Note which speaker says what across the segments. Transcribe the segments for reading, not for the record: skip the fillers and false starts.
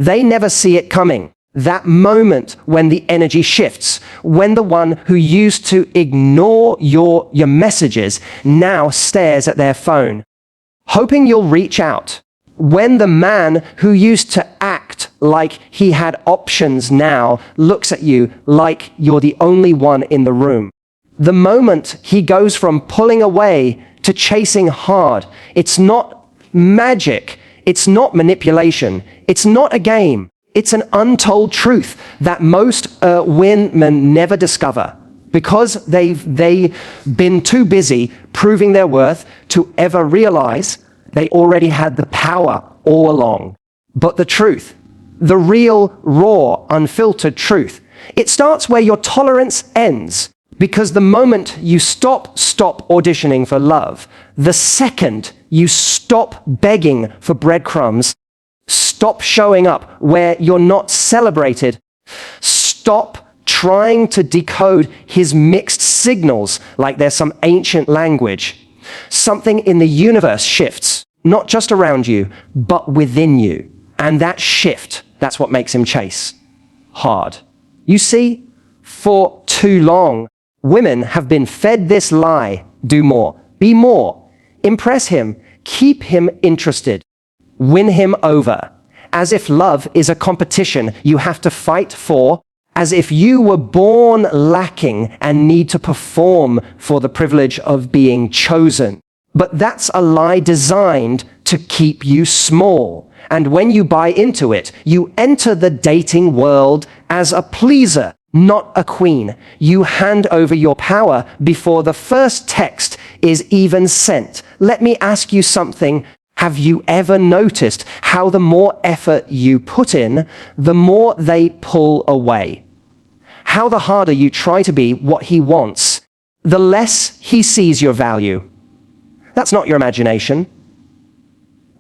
Speaker 1: They never see it coming. That moment when the energy shifts, when the one who used to ignore your messages now stares at their phone, hoping you'll reach out. When the man who used to act like he had options now looks at you like you're the only one in the room. The moment he goes from pulling away to chasing hard. It's not magic. It's not manipulation. It's not a game. It's an untold truth that most women never discover because they've been too busy proving their worth to ever realize they already had the power all along. But the truth, the real, raw, unfiltered truth, it starts where your tolerance ends. Because the moment you stop auditioning for love, the second you stop begging for breadcrumbs, stop showing up where you're not celebrated, stop trying to decode his mixed signals like there's some ancient language, something in the universe shifts, not just around you, but within you. And that shift, that's what makes him chase hard. You see, for too long, women have been fed this lie: do more, be more, impress him, keep him interested, win him over, as if love is a competition you have to fight for, as if you were born lacking and need to perform for the privilege of being chosen. But that's a lie designed to keep you small. And when you buy into it, you enter the dating world as a pleaser, not a queen. You hand over your power before the first text is even sent. Let me ask you something. Have you ever noticed how the more effort you put in, the more they pull away? How the harder you try to be what he wants, the less he sees your value. That's not your imagination.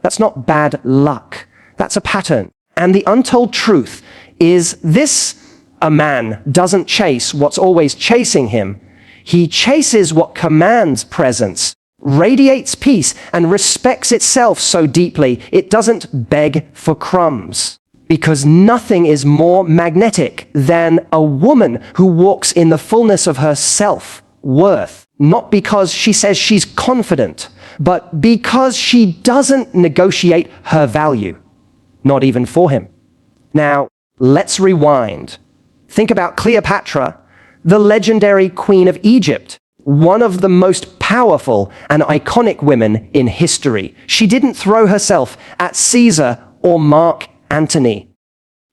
Speaker 1: That's not bad luck. That's a pattern. And the untold truth is this: a man doesn't chase what's always chasing him. He chases what commands presence, radiates peace, and respects itself so deeply it doesn't beg for crumbs. Because nothing is more magnetic than a woman who walks in the fullness of her self-worth, not because she says she's confident, but because she doesn't negotiate her value, not even for him. Now, let's rewind. Think about Cleopatra, the legendary Queen of Egypt, one of the most powerful and iconic women in history. She didn't throw herself at Caesar or Mark Antony.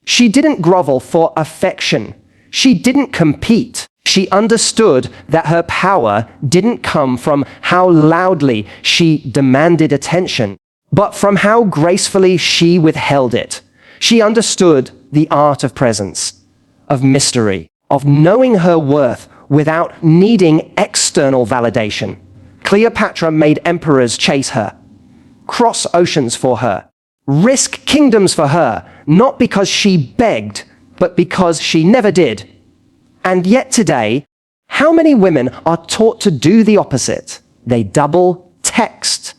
Speaker 1: She didn't grovel for affection. She didn't compete. She understood that her power didn't come from how loudly she demanded attention, but from how gracefully she withheld it. She understood the art of presence, of mystery, of knowing her worth without needing external validation. Cleopatra made emperors chase her, cross oceans for her, risk kingdoms for her, not because she begged, but because she never did. And yet today, how many women are taught to do the opposite? They double text.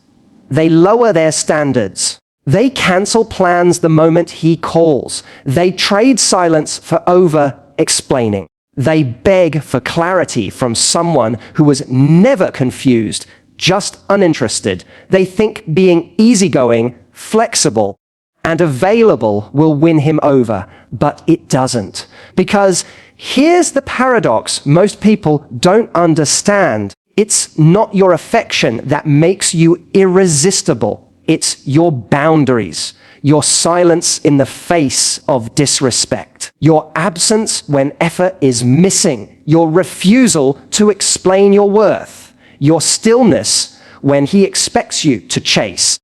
Speaker 1: They lower their standards. They cancel plans the moment he calls. They trade silence for over-explaining. They beg for clarity from someone who was never confused, just uninterested. They think being easygoing, flexible, and available will win him over, but it doesn't. Because here's the paradox most people don't understand. It's not your affection that makes you irresistible. It's your boundaries, your silence in the face of disrespect, your absence when effort is missing, your refusal to explain your worth, your stillness when he expects you to chase.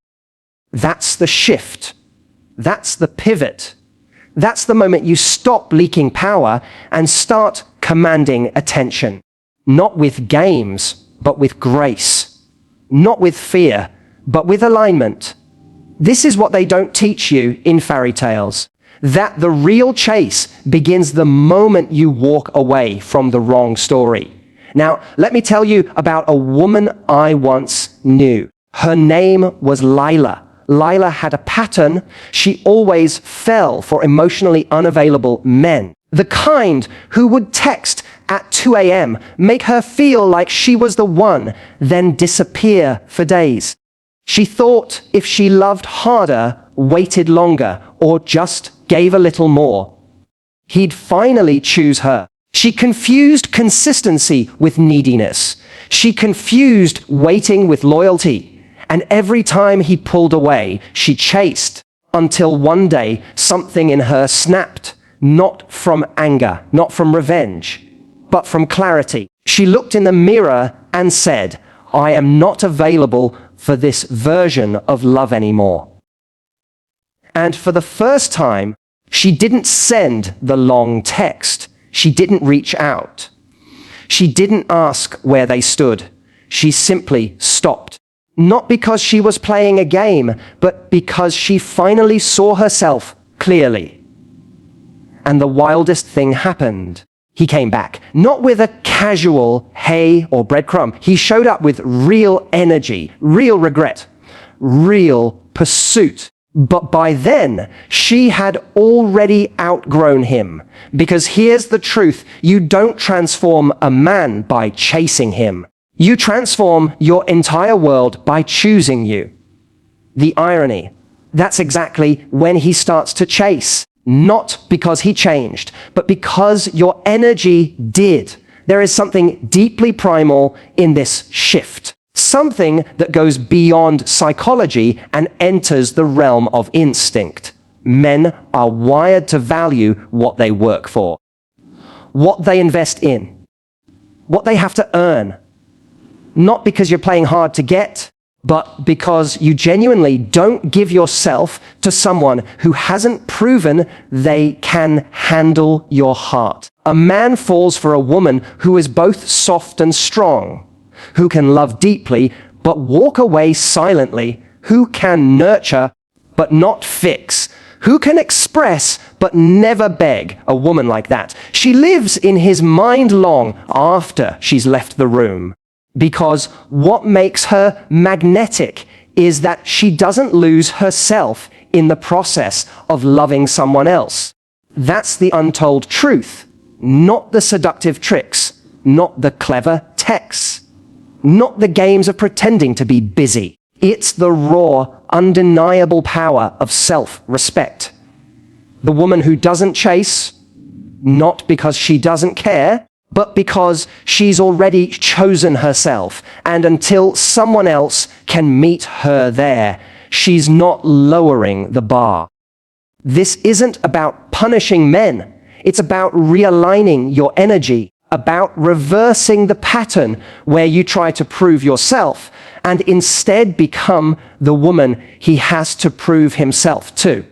Speaker 1: That's the shift. That's the pivot. That's the moment you stop leaking power and start commanding attention. Not with games, but with grace. Not with fear, but with alignment. This is what they don't teach you in fairy tales. That the real chase begins the moment you walk away from the wrong story. Now, let me tell you about a woman I once knew. Her name was Lila. Lila had a pattern. She always fell for emotionally unavailable men. The kind who would text at 2 a.m., make her feel like she was the one, then disappear for days. She thought if she loved harder, waited longer, or just gave a little more, he'd finally choose her. She confused consistency with neediness. She confused waiting with loyalty. And every time he pulled away, she chased, until one day something in her snapped, not from anger, not from revenge, but from clarity. She looked in the mirror and said, I am not available for this version of love anymore. And for the first time, she didn't send the long text. She didn't reach out. She didn't ask where they stood. She simply stopped. Not because she was playing a game, but because she finally saw herself clearly. And the wildest thing happened. He came back, not with a casual hey or breadcrumb. He showed up with real energy, real regret, real pursuit. But by then, she had already outgrown him. Because here's the truth, you don't transform a man by chasing him. You transform your entire world by choosing you. The irony, that's exactly when he starts to chase. Not because he changed, but because your energy did. There is something deeply primal in this shift. Something that goes beyond psychology and enters the realm of instinct. Men are wired to value what they work for, what they invest in, what they have to earn. Not because you're playing hard to get, but because you genuinely don't give yourself to someone who hasn't proven they can handle your heart. A man falls for a woman who is both soft and strong, who can love deeply but walk away silently, who can nurture but not fix, who can express but never beg. A woman like that, she lives in his mind long after she's left the room. Because what makes her magnetic is that she doesn't lose herself in the process of loving someone else. That's the untold truth, not the seductive tricks, not the clever texts, not the games of pretending to be busy. It's the raw, undeniable power of self-respect. The woman who doesn't chase, not because she doesn't care, but because she's already chosen herself, and until someone else can meet her there, she's not lowering the bar. This isn't about punishing men. It's about realigning your energy, about reversing the pattern where you try to prove yourself and instead become the woman he has to prove himself to.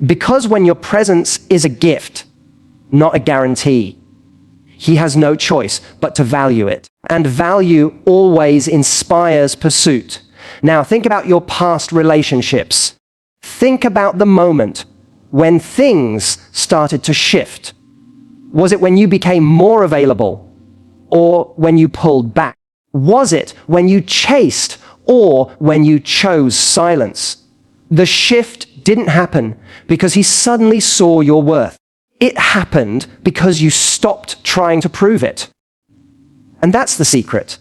Speaker 1: Because when your presence is a gift, not a guarantee, he has no choice but to value it. And value always inspires pursuit. Now think about your past relationships. Think about the moment when things started to shift. Was it when you became more available or when you pulled back? Was it when you chased or when you chose silence? The shift didn't happen because he suddenly saw your worth. It happened because you stopped trying to prove it. And that's the secret.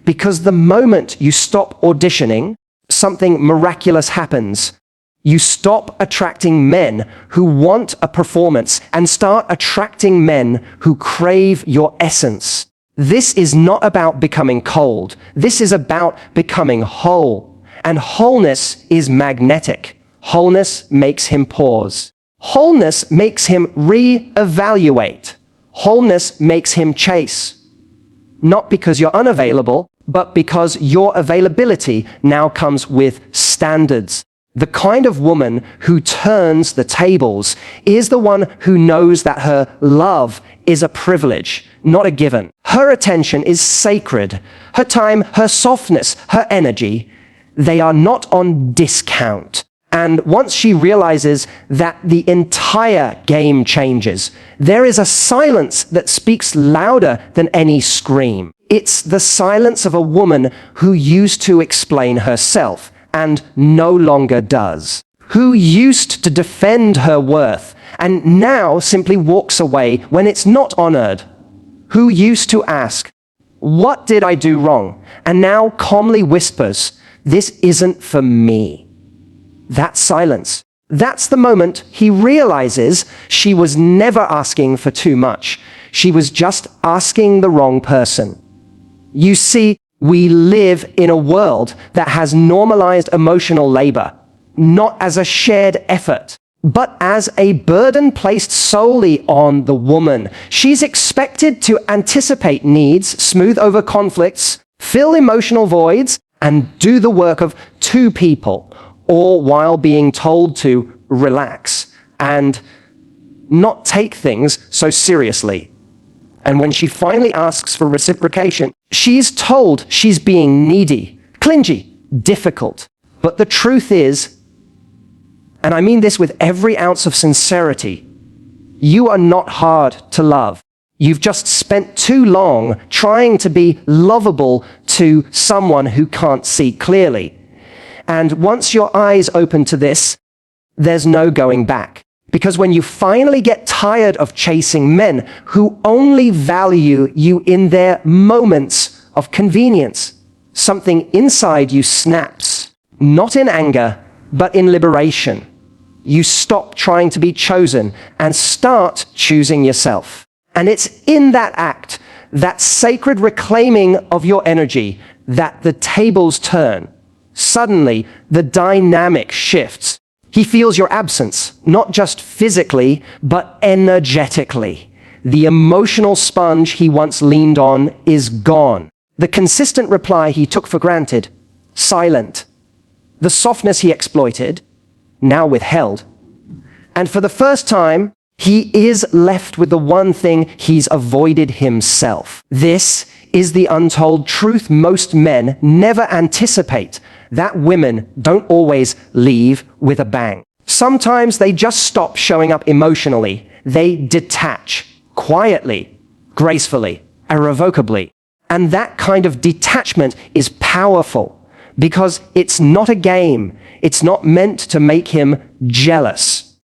Speaker 1: Because the moment you stop auditioning, something miraculous happens. You stop attracting men who want a performance and start attracting men who crave your essence. This is not about becoming cold. This is about becoming whole. And wholeness is magnetic. Wholeness makes him pause. Wholeness makes him re-evaluate. Wholeness makes him chase. Not because you're unavailable, but because your availability now comes with standards. The kind of woman who turns the tables is the one who knows that her love is a privilege, not a given. Her attention is sacred. Her time, her softness, her energy, they are not on discount. And once she realizes that the entire game changes, there is a silence that speaks louder than any scream. It's the silence of a woman who used to explain herself and no longer does? Who used to defend her worth and now simply walks away when it's not honored? Who used to ask, "What did I do wrong?" and now calmly whispers, "This isn't for me"? That silence, that's the moment he realizes she was never asking for too much. She was just asking the wrong person. You see, we live in a world that has normalized emotional labor, not as a shared effort, but as a burden placed solely on the woman. She's expected to anticipate needs, smooth over conflicts, fill emotional voids, and do the work of two people, all while being told to relax and not take things so seriously. And when she finally asks for reciprocation, she's told she's being needy, clingy, difficult. But the truth is, and I mean this with every ounce of sincerity, you are not hard to love. You've just spent too long trying to be lovable to someone who can't see clearly. And once your eyes open to this, there's no going back. Because when you finally get tired of chasing men who only value you in their moments of convenience, something inside you snaps, not in anger, but in liberation. You stop trying to be chosen and start choosing yourself. And it's in that act, that sacred reclaiming of your energy, that the tables turn. Suddenly, the dynamic shifts. He feels your absence, not just physically, but energetically. The emotional sponge he once leaned on is gone. The consistent reply he took for granted, silent. The softness he exploited, now withheld. And for the first time, he is left with the one thing he's avoided himself. This is the untold truth most men never anticipate, that women don't always leave with a bang. Sometimes they just stop showing up emotionally. They detach, quietly, gracefully, irrevocably. And that kind of detachment is powerful because it's not a game. It's not meant to make him jealous.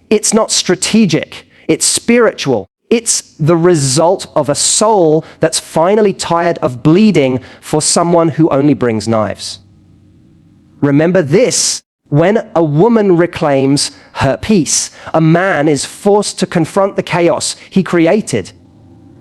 Speaker 1: It's not strategic. It's spiritual. It's the result of a soul that's finally tired of bleeding for someone who only brings knives. Remember this, when a woman reclaims her peace, a man is forced to confront the chaos he created.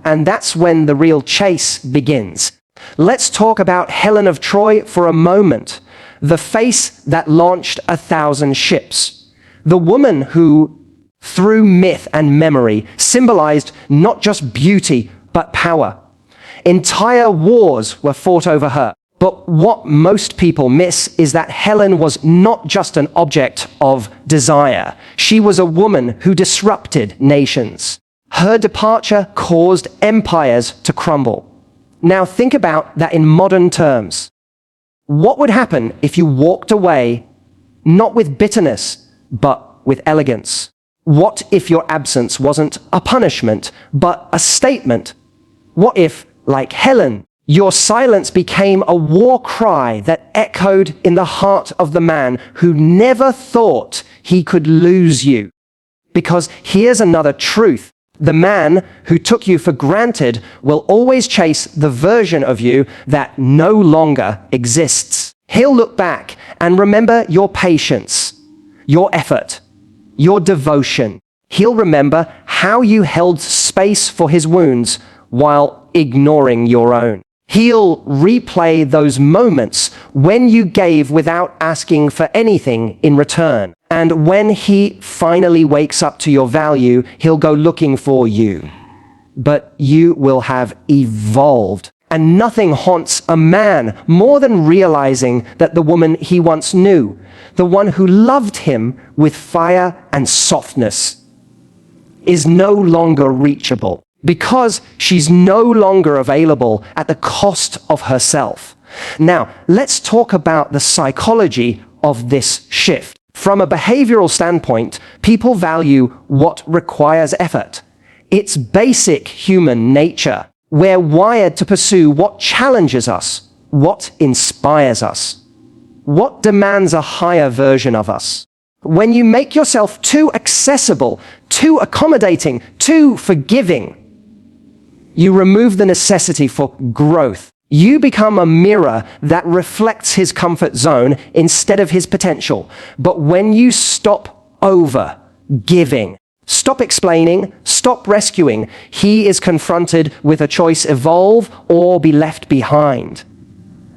Speaker 1: And that's when the real chase begins. Let's talk about Helen of Troy for a moment, the face that launched 1,000 ships. The woman who, through myth and memory, symbolized not just beauty, but power. Entire wars were fought over her. But what most people miss is that Helen was not just an object of desire. She was a woman who disrupted nations. Her departure caused empires to crumble. Now think about that in modern terms. What would happen if you walked away, not with bitterness, but with elegance? What if your absence wasn't a punishment, but a statement? What if, like Helen, your silence became a war cry that echoed in the heart of the man who never thought he could lose you? Because here's another truth. The man who took you for granted will always chase the version of you that no longer exists. He'll look back and remember your patience, your effort, your devotion. He'll remember how you held space for his wounds while ignoring your own. He'll replay those moments when you gave without asking for anything in return. And when he finally wakes up to your value, he'll go looking for you. But you will have evolved. And nothing haunts a man more than realizing that the woman he once knew, the one who loved him with fire and softness, is no longer reachable. Because she's no longer available at the cost of herself. Now, let's talk about the psychology of this shift. From a behavioral standpoint, people value what requires effort. It's basic human nature. We're wired to pursue what challenges us, what inspires us. What demands a higher version of us? When you make yourself too accessible, too accommodating, too forgiving, you remove the necessity for growth. You become a mirror that reflects his comfort zone instead of his potential. But when you stop over giving, stop explaining, stop rescuing, he is confronted with a choice: evolve or be left behind.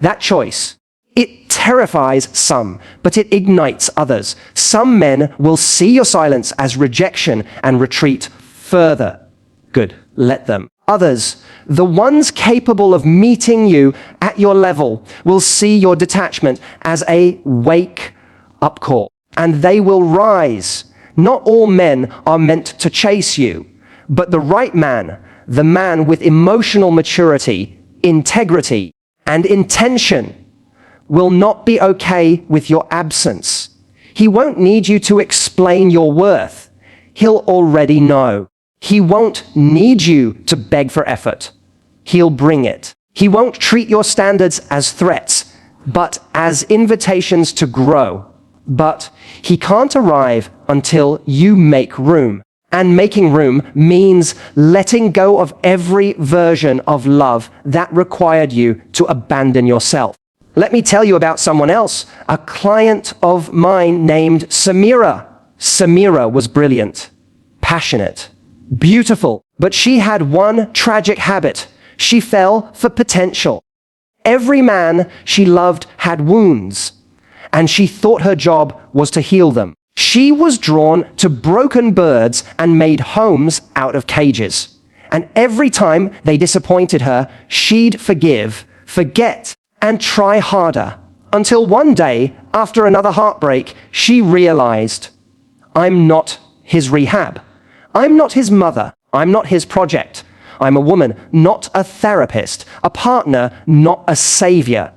Speaker 1: That choice, it terrifies some, but it ignites others. Some men will see your silence as rejection and retreat further. Good, let them. Others, the ones capable of meeting you at your level, will see your detachment as a wake-up call, and they will rise. Not all men are meant to chase you, but the right man, the man with emotional maturity, integrity, and intention, will not be okay with your absence. He won't need you to explain your worth. He'll already know. He won't need you to beg for effort. He'll bring it. He won't treat your standards as threats, but as invitations to grow. But he can't arrive until you make room. And making room means letting go of every version of love that required you to abandon yourself. Let me tell you about someone else, a client of mine named Samira. Samira was brilliant, passionate, beautiful, but she had one tragic habit. She fell for potential. Every man she loved had wounds, and she thought her job was to heal them. She was drawn to broken birds and made homes out of cages. And every time they disappointed her, she'd forgive, forget, and try harder. Until one day, after another heartbreak, she realized, I'm not his rehab. I'm not his mother. I'm not his project. I'm a woman, not a therapist, a partner, not a savior.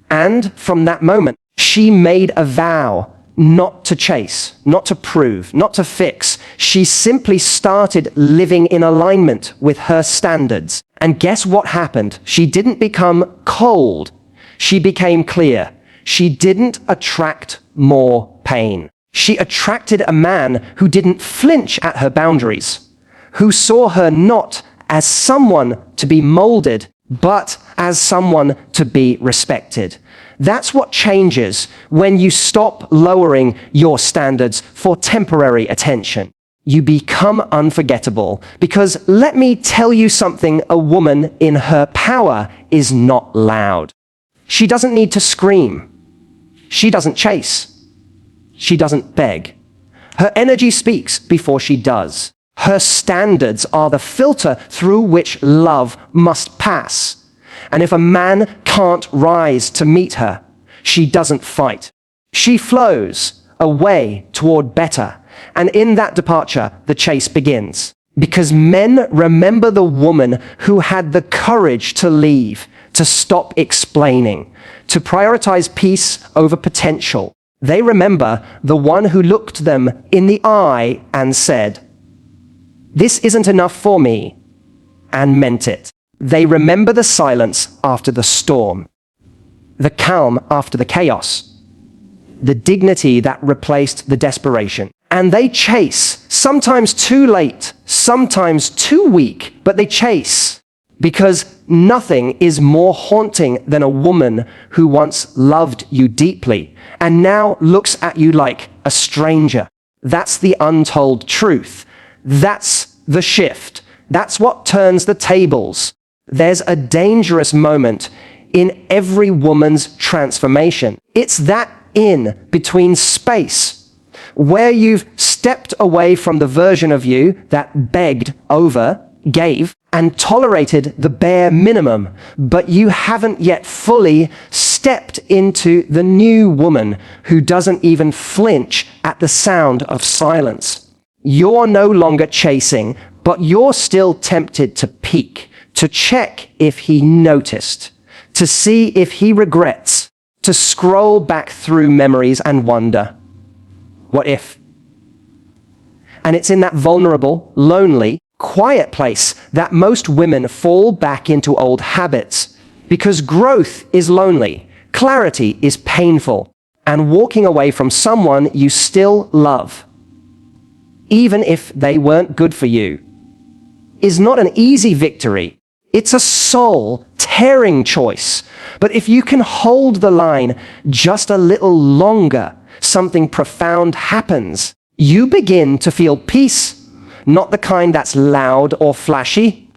Speaker 1: And from that moment, she made a vow not to chase, not to prove, not to fix. She simply started living in alignment with her standards. And guess what happened? She didn't become cold. She became clear. She didn't attract more pain. She attracted a man who didn't flinch at her boundaries, who saw her not as someone to be molded, but as someone to be respected. That's what changes when you stop lowering your standards for temporary attention. You become unforgettable, because let me tell you something, a woman in her power is not loud. She doesn't need to scream. She doesn't chase. She doesn't beg. Her energy speaks before she does. Her standards are the filter through which love must pass. And if a man can't rise to meet her, she doesn't fight. She flows away toward better. And in that departure, the chase begins. Because men remember the woman who had the courage to leave, to stop explaining, to prioritize peace over potential. They remember the one who looked them in the eye and said, "This isn't enough for me," and meant it. They remember the silence after the storm, the calm after the chaos, the dignity that replaced the desperation. And they chase, sometimes too late, sometimes too weak, but they chase, because nothing is more haunting than a woman who once loved you deeply and now looks at you like a stranger. That's the untold truth. That's the shift. That's what turns the tables. There's a dangerous moment in every woman's transformation. It's that in between space where you've stepped away from the version of you that begged, over, gave, and tolerated the bare minimum, but you haven't yet fully stepped into the new woman who doesn't even flinch at the sound of silence. You're no longer chasing, but you're still tempted to peek, to check if he noticed, to see if he regrets, to scroll back through memories and wonder, what if? And it's in that vulnerable, lonely, quiet place that most women fall back into old habits, because growth is lonely. Clarity is painful, and walking away from someone you still love, even if they weren't good for you, is not an easy victory. It's a soul-tearing choice. But if you can hold the line just a little longer, something profound happens. You begin to feel peace, not the kind that's loud or flashy,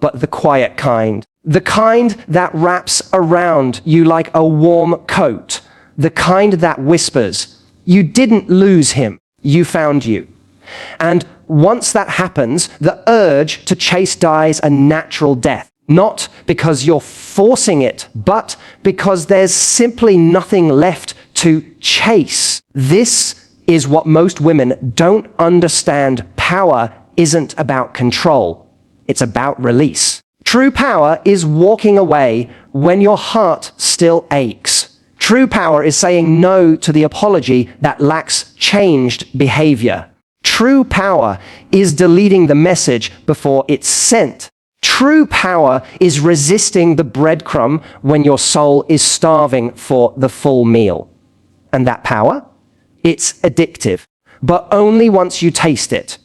Speaker 1: but the quiet kind. The kind that wraps around you like a warm coat. The kind that whispers, "You didn't lose him, you found you." And once that happens, the urge to chase dies a natural death. Not because you're forcing it, but because there's simply nothing left to chase. This is what most women don't understand. Power isn't about control. It's about release. True power is walking away when your heart still aches. True power is saying no to the apology that lacks changed behavior. True power is deleting the message before it's sent. True power is resisting the breadcrumb when your soul is starving for the full meal. And that power? It's addictive, but only once you taste it.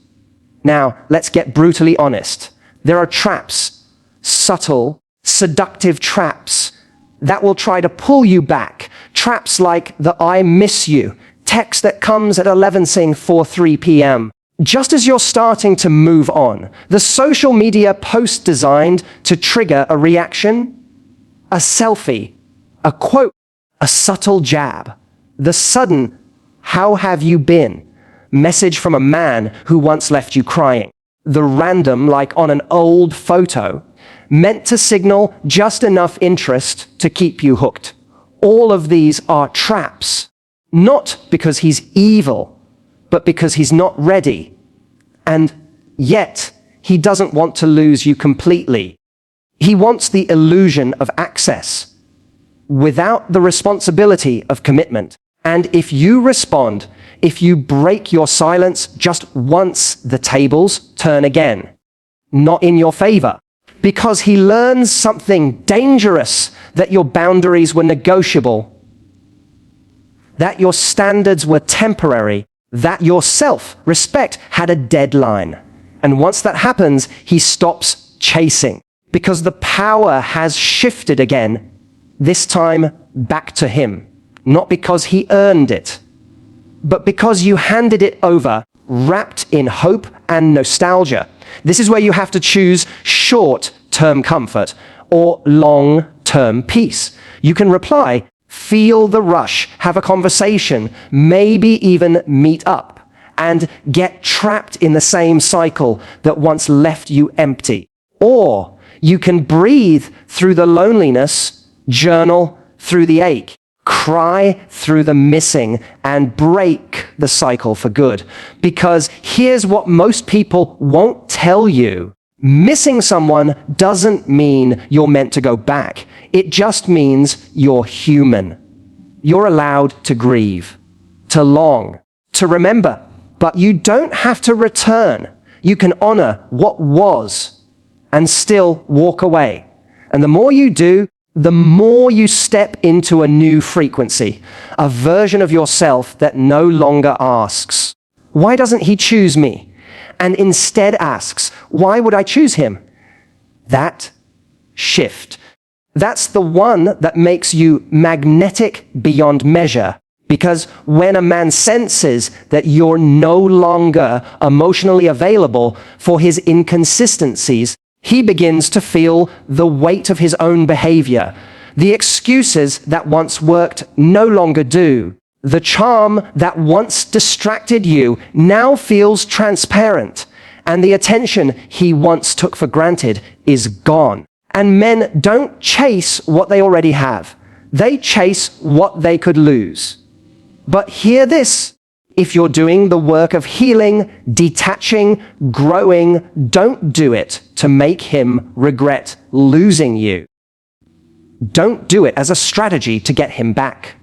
Speaker 1: Now, let's get brutally honest. There are traps, subtle, seductive traps that will try to pull you back. Traps like the "I miss you" text that comes at 11:43 p.m. Just as you're starting to move on, the social media post designed to trigger a reaction, a selfie, a quote, a subtle jab, the sudden "How have you been?" message from a man who once left you crying, the random, like on an old photo, meant to signal just enough interest to keep you hooked. All of these are traps, not because he's evil, but because he's not ready. And yet, he doesn't want to lose you completely. He wants the illusion of access, without the responsibility of commitment. And if you respond, if you break your silence just once, the tables turn again, not in your favor. Because he learns something dangerous, that your boundaries were negotiable, that your standards were temporary, that your self-respect had a deadline. And once that happens, he stops chasing, because the power has shifted again, this time back to him. Not because he earned it, but because you handed it over, wrapped in hope and nostalgia. This is where you have to choose short-term comfort or long-term peace. You can reply, feel the rush, have a conversation, maybe even meet up, and get trapped in the same cycle that once left you empty. Or you can breathe through the loneliness, journal through the ache, cry through the missing, and break the cycle for good. Because here's what most people won't tell you. Missing someone doesn't mean you're meant to go back. It just means you're human. You're allowed to grieve, to long, to remember. But you don't have to return. You can honor what was and still walk away. And the more you do, the more you step into a new frequency, a version of yourself that no longer asks, "Why doesn't he choose me?" and instead asks, "Why would I choose him?" That shift, that's the one that makes you magnetic beyond measure. Because when a man senses that you're no longer emotionally available for his inconsistencies, he begins to feel the weight of his own behavior. The excuses that once worked no longer do. The charm that once distracted you now feels transparent. And the attention he once took for granted is gone. And men don't chase what they already have. They chase what they could lose. But hear this. If you're doing the work of healing, detaching, growing, don't do it to make him regret losing you. Don't do it as a strategy to get him back.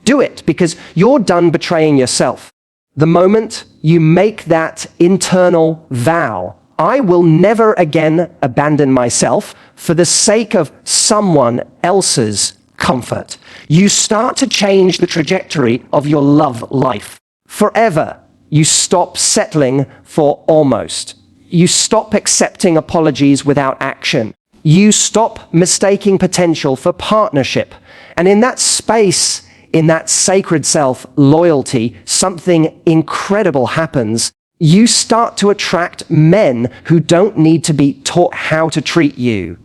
Speaker 1: Do it because you're done betraying yourself. The moment you make that internal vow, "I will never again abandon myself for the sake of someone else's comfort. You start to change the trajectory of your love life. Forever, you stop settling for almost. You stop accepting apologies without action. You stop mistaking potential for partnership. And in that space, in that sacred self, loyalty, something incredible happens. You start to attract men who don't need to be taught how to treat you.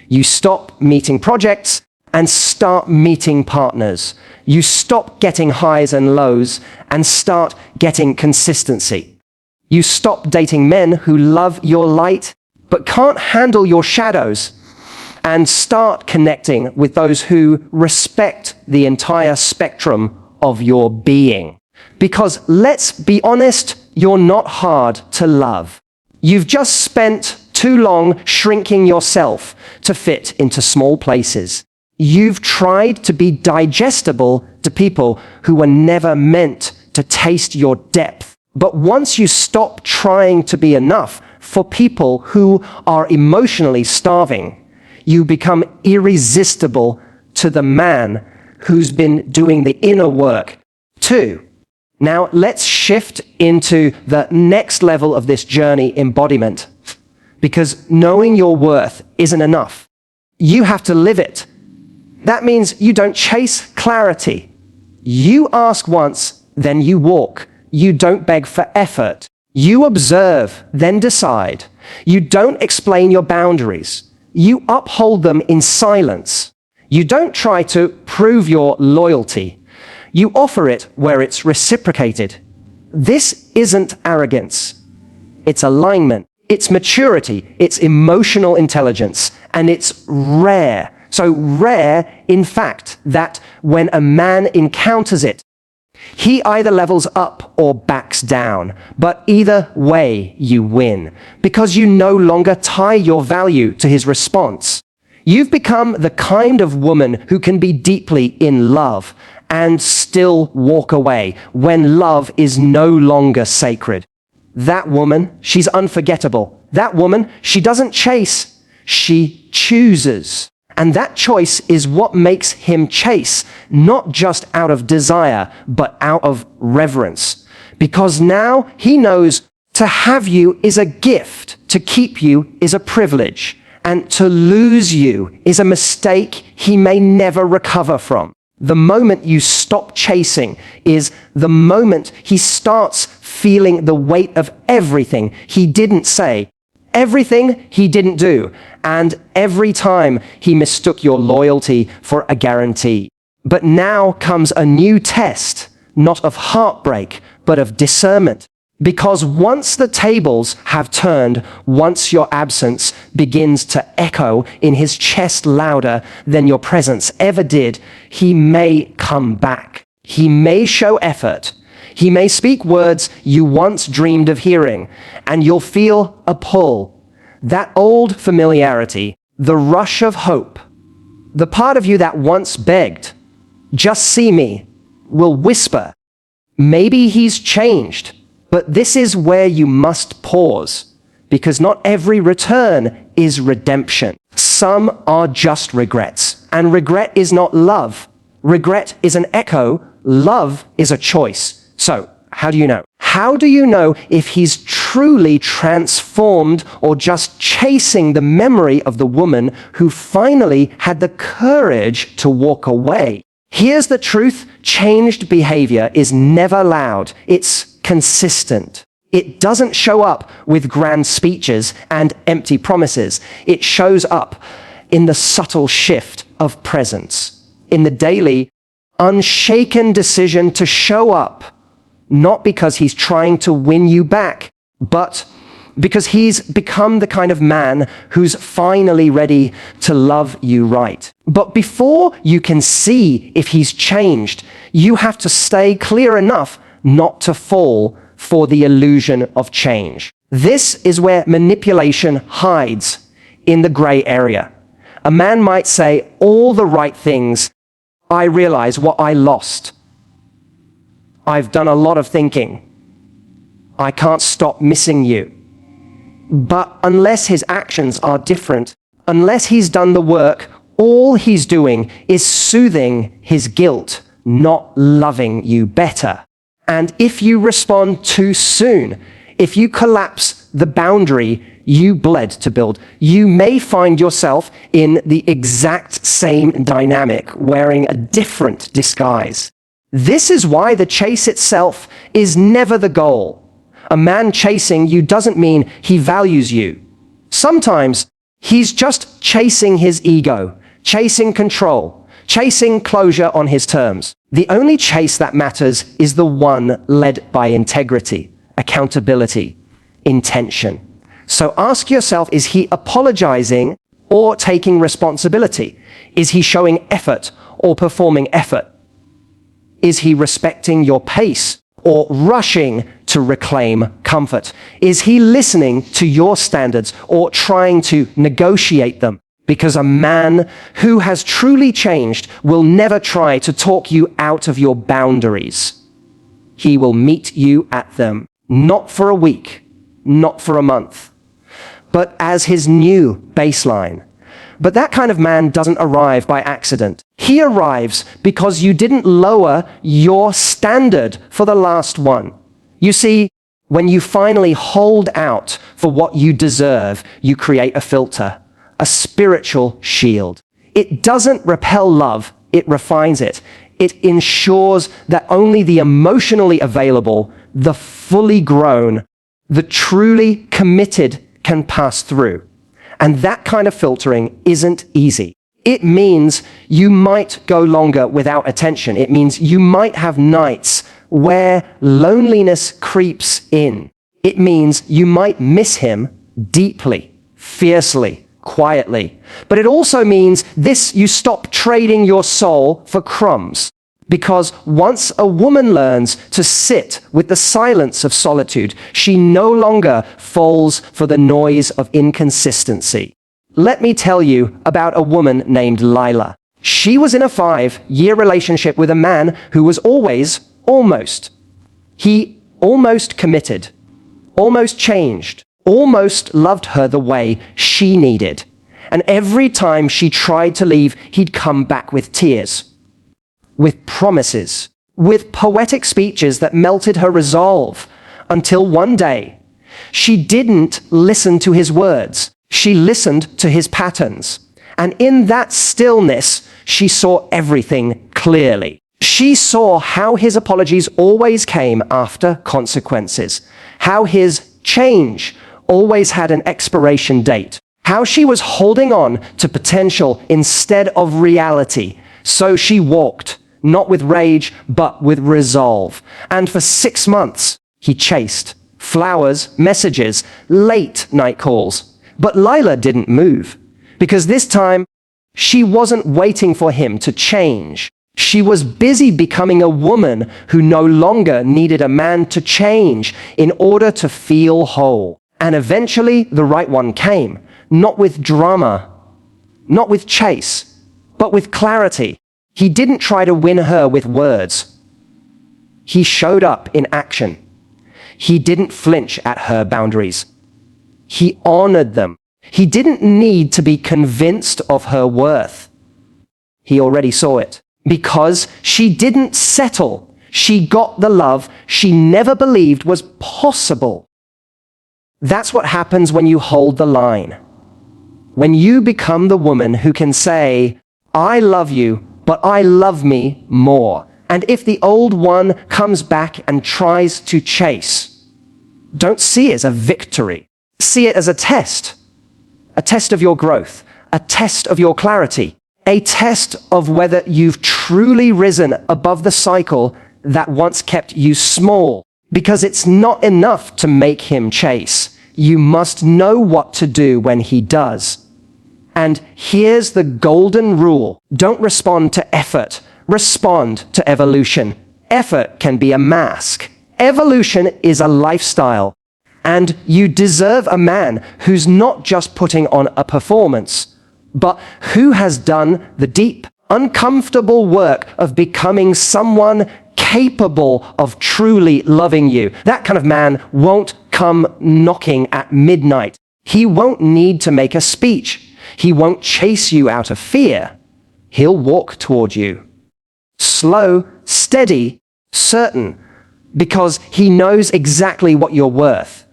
Speaker 1: You stop meeting projects and start meeting partners. You stop getting highs and lows and start getting consistency. You stop dating men who love your light but can't handle your shadows, and start connecting with those who respect the entire spectrum of your being. Because let's be honest, you're not hard to love. You've just spent too long shrinking yourself to fit into small places. You've tried to be digestible to people who were never meant to taste your depth. But once you stop trying to be enough for people who are emotionally starving, you become irresistible to the man who's been doing the inner work too. Now let's shift into the next level of this journey, embodiment. Because knowing your worth isn't enough. You have to live it. That means you don't chase clarity. You ask once, then you walk. You don't beg for effort. You observe, then decide. You don't explain your boundaries. You uphold them in silence. You don't try to prove your loyalty. You offer it where it's reciprocated. This isn't arrogance. It's alignment. It's maturity. It's emotional intelligence. And it's rare. So rare, in fact, that when a man encounters it, he either levels up or backs down. But either way, you win, because you no longer tie your value to his response. You've become the kind of woman who can be deeply in love and still walk away when love is no longer sacred. That woman, she's unforgettable. That woman, she doesn't chase, she chooses. And that choice is what makes him chase, not just out of desire, but out of reverence. Because now he knows to have you is a gift, to keep you is a privilege, and to lose you is a mistake he may never recover from. The moment you stop chasing is the moment he starts feeling the weight of everything he didn't say, everything he didn't do, and every time he mistook your loyalty for a guarantee. But now comes a new test, not of heartbreak, but of discernment. Because once the tables have turned, once your absence begins to echo in his chest louder than your presence ever did, he may come back. He may show effort. He may speak words you once dreamed of hearing, and you'll feel a pull. That old familiarity, the rush of hope, the part of you that once begged, "Just see me," will whisper, "Maybe he's changed." But this is where you must pause, because not every return is redemption. Some are just regrets, and regret is not love. Regret is an echo, love is a choice. So, how do you know? How do you know if he's truly transformed or just chasing the memory of the woman who finally had the courage to walk away? Here's the truth: changed behavior is never loud. It's consistent. It doesn't show up with grand speeches and empty promises. It shows up in the subtle shift of presence, in the daily, unshaken decision to show up, not because he's trying to win you back, but because he's become the kind of man who's finally ready to love you right. But before you can see if he's changed, you have to stay clear enough not to fall for the illusion of change. This is where manipulation hides, in the gray area. A man might say all the right things. "I realize what I lost. I've done a lot of thinking. I can't stop missing you." But unless his actions are different, unless he's done the work, all he's doing is soothing his guilt, not loving you better. And if you respond too soon, if you collapse the boundary you bled to build, you may find yourself in the exact same dynamic, wearing a different disguise. This is why the chase itself is never the goal. A man chasing you doesn't mean he values you. Sometimes he's just chasing his ego, chasing control, chasing closure on his terms. The only chase that matters is the one led by integrity, accountability, intention. So ask yourself, is he apologizing or taking responsibility? Is he showing effort or performing effort? Is he respecting your pace or rushing to reclaim comfort? Is he listening to your standards or trying to negotiate them? Because a man who has truly changed will never try to talk you out of your boundaries. He will meet you at them, not for a week, not for a month, but as his new baseline. But that kind of man doesn't arrive by accident. He arrives because you didn't lower your standard for the last one. You see, when you finally hold out for what you deserve, you create a filter, a spiritual shield. It doesn't repel love, it refines it. It ensures that only the emotionally available, the fully grown, the truly committed can pass through. And that kind of filtering isn't easy. It means you might go longer without attention. It means you might have nights where loneliness creeps in. It means you might miss him deeply, fiercely, quietly. But it also means you stop trading your soul for crumbs. Because once a woman learns to sit with the silence of solitude, she no longer falls for the noise of inconsistency. Let me tell you about a woman named Lila. She was in a 5-year relationship with a man who was He almost committed, almost changed, almost loved her the way she needed. And every time she tried to leave, he'd come back with tears, with promises, with poetic speeches that melted her resolve, until one day, she didn't listen to his words. She listened to his patterns. And in that stillness, she saw everything clearly. She saw how his apologies always came after consequences, how his change always had an expiration date, how she was holding on to potential instead of reality. So she walked, not with rage, but with resolve. And for 6 months, he chased flowers, messages, late night calls. But Lila didn't move, because this time, she wasn't waiting for him to change. She was busy becoming a woman who no longer needed a man to change in order to feel whole. And eventually, the right one came, not with drama, not with chase, but with clarity. He didn't try to win her with words. He showed up in action. He didn't flinch at her boundaries. He honored them. He didn't need to be convinced of her worth. He already saw it. Because she didn't settle. She got the love she never believed was possible. That's what happens when you hold the line. When you become the woman who can say, I love you, but I love me more. And if the old one comes back and tries to chase, don't see it as a victory. See it as a test of your growth, a test of your clarity, a test of whether you've truly risen above the cycle that once kept you small. Because it's not enough to make him chase. You must know what to do when he does. And here's the golden rule. Don't respond to effort. Respond to evolution. Effort can be a mask. Evolution is a lifestyle. And you deserve a man who's not just putting on a performance, but who has done the deep, uncomfortable work of becoming someone capable of truly loving you. That kind of man won't come knocking at midnight. He won't need to make a speech. He won't chase you out of fear. he'll walk toward you. Slow, steady, certain, because he knows exactly what you're worth.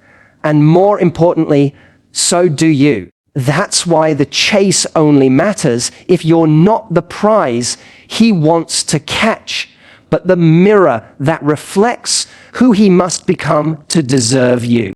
Speaker 1: And more importantly, so do you. That's why the chase only matters if you're not the prize he wants to catch, but the mirror that reflects who he must become to deserve you.